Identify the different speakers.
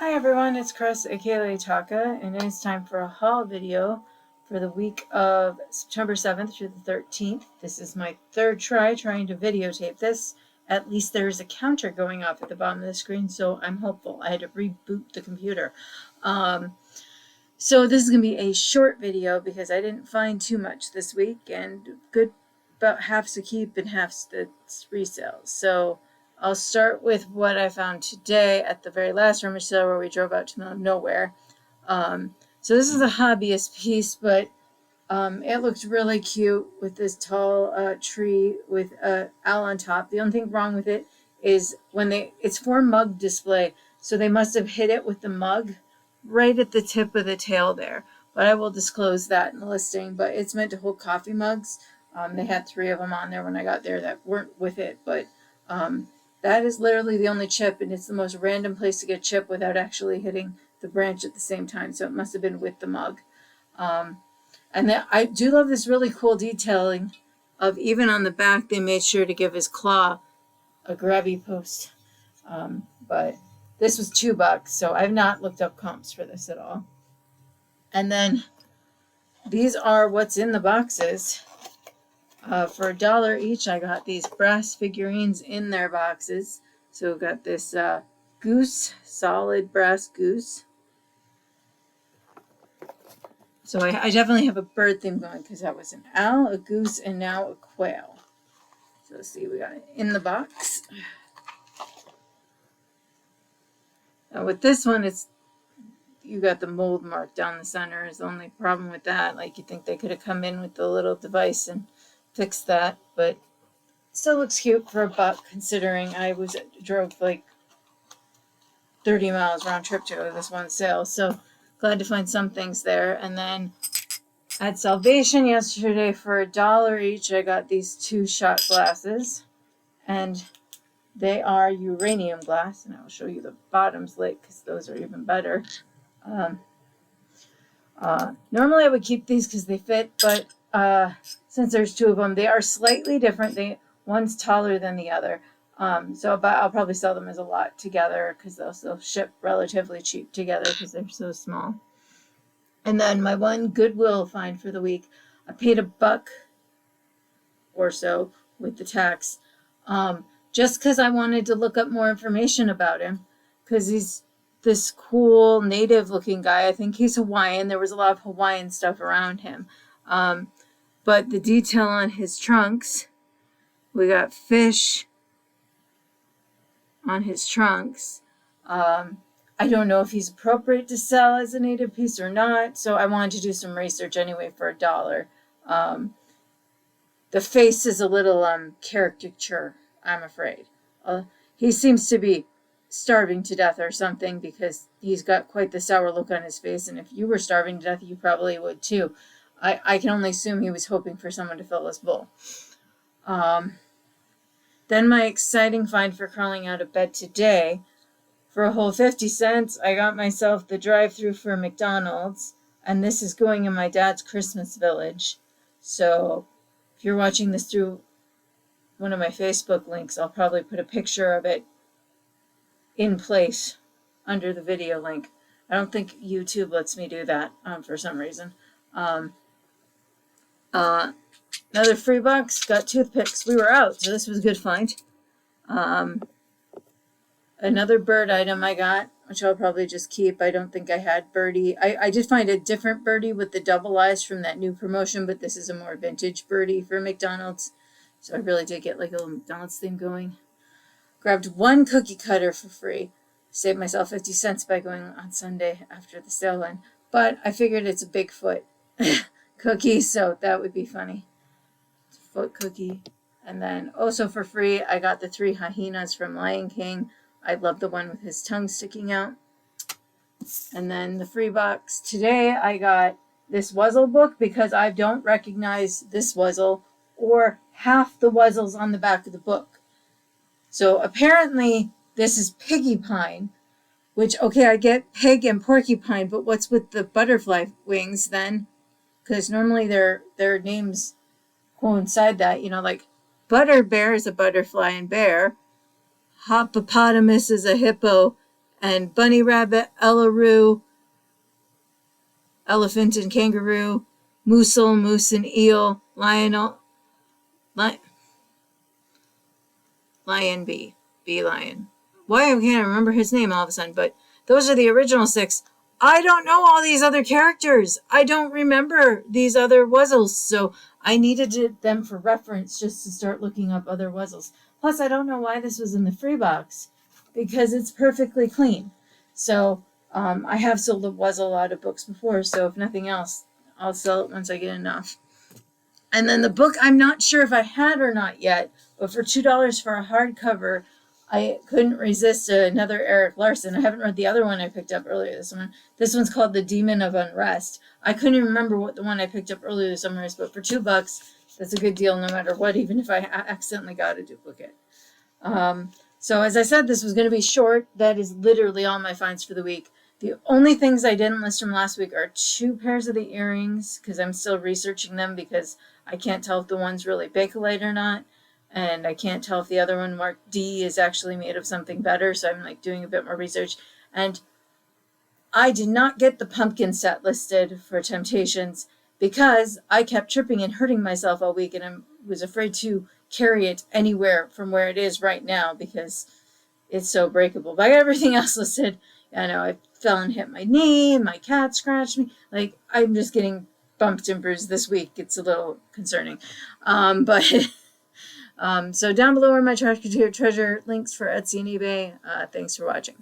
Speaker 1: Hi everyone, it's Chris, aka Taka, and it is time for a haul video for the week of September 7th through the 13th. This is my third try trying to videotape this. At least there's a counter going off at the bottom of the screen, so I'm hopeful. I had to reboot the computer. So this is going to be a short video because I didn't find too much this week, and good about half's a keep and half's the resale. So I'll start with what I found today at the very last rummage sale where we drove out to the middle of nowhere. So this is a hobbyist piece, but it looked really cute with this tall tree with a owl on top. The only thing wrong with it is it's for mug display, so they must have hit it with the mug right at the tip of the tail there. But I will disclose that in the listing. But it's meant to hold coffee mugs. They had 3 of them on there when I got there that weren't with it, but that is literally the only chip, and it's the most random place to get chip without actually hitting the branch at the same time. So it must have been with the mug. And then I do love this really cool detailing of even on the back, they made sure to give his claw a grabby post. But this was $2, so I've not looked up comps for this at all. And then these are what's in the boxes. For $1 each, I got these brass figurines in their boxes. So we've got this goose, solid brass goose. So I definitely have a bird theme going because that was an owl, a goose, and now a quail. So let's see, we got it in the box. Now with this one, you got the mold mark down the center is the only problem with that. Like, you think they could have come in with the little device and fixed that, but still looks cute for $1 considering I drove like 30 miles round trip to go to this one sale. So glad to find some things there. And then at Salvation yesterday for $1 each, I got these 2 shot glasses, and they are uranium glass, and I'll show you the bottoms lit because those are even better. Normally I would keep these because they fit, but since there's 2 of them, they are slightly different. One's taller than the other. So I'll probably sell them as a lot together because they'll ship relatively cheap together because they're so small. And then my one Goodwill find for the week, I paid $1 or so with the tax, just because I wanted to look up more information about him, because he's this cool native looking guy. I think he's Hawaiian. There was a lot of Hawaiian stuff around him. But the detail on his trunks, we got fish on his trunks. I don't know if he's appropriate to sell as a native piece or not, so I wanted to do some research anyway for $1. The face is a little caricature, I'm afraid. He seems to be starving to death or something because he's got quite the sour look on his face, and if you were starving to death, you probably would too. I can only assume he was hoping for someone to fill his bowl. Then my exciting find for crawling out of bed today, for a whole 50 cents, I got myself the drive-thru for McDonald's, and this is going in my dad's Christmas village. So if you're watching this through one of my Facebook links, I'll probably put a picture of it in place under the video link. I don't think YouTube lets me do that for some reason. Another free box, got toothpicks. We were out, so this was a good find. Another bird item I got, which I'll probably just keep. I don't think I had birdie. I did find a different birdie with the double eyes from that new promotion, but this is a more vintage birdie for McDonald's. So I really did get like a little McDonald's theme going. Grabbed 1 cookie cutter for free. Saved myself 50 cents by going on Sunday after the sale went. But I figured it's a Bigfoot cookie, so that would be funny. It's a foot cookie. And then also for free, I got the 3 hyenas from Lion King. I love the one with his tongue sticking out. And then the free box. Today I got this Wuzzle book because I don't recognize this Wuzzle or half the Wuzzles on the back of the book. So apparently this is Piggy Pine, which, okay, I get pig and porcupine, but what's with the butterfly wings then? Because normally their names coincide that, like Butter Bear is a butterfly and bear. Hippopotamus is a hippo, and bunny rabbit, Ellaroo, elephant and kangaroo, moosel, moose and eel, lion bee, bee lion. Why can't I remember his name all of a sudden? But those are the original 6. I don't know all these other characters. I don't remember these other Wuzzles, so I needed them for reference just to start looking up other Wuzzles. Plus, I don't know why this was in the free box, because it's perfectly clean. So I have sold a Wuzzle out of books before, so if nothing else, I'll sell it once I get enough. And then the book, I'm not sure if I had or not yet, but for $2 for a hardcover, I couldn't resist another Eric Larson. I haven't read the other one I picked up earlier this summer. This one's called The Demon of Unrest. I couldn't even remember what the one I picked up earlier this summer is, but for $2, that's a good deal no matter what, even if I accidentally got a duplicate. So as I said, this was going to be short. That is literally all my finds for the week. The only things I didn't list from last week are 2 pairs of the earrings, because I'm still researching them, because I can't tell if the one's really Bakelite or not. And I can't tell if the other one, marked D, is actually made of something better. So I'm like doing a bit more research. And I did not get the pumpkin set listed for Temptations because I kept tripping and hurting myself all week. And I was afraid to carry it anywhere from where it is right now because it's so breakable. But I got everything else listed. I know I fell and hit my knee. My cat scratched me. Like, I'm just getting bumped and bruised this week. It's a little concerning. So down below are my Trashkateer Treasure links for Etsy and eBay. Thanks for watching.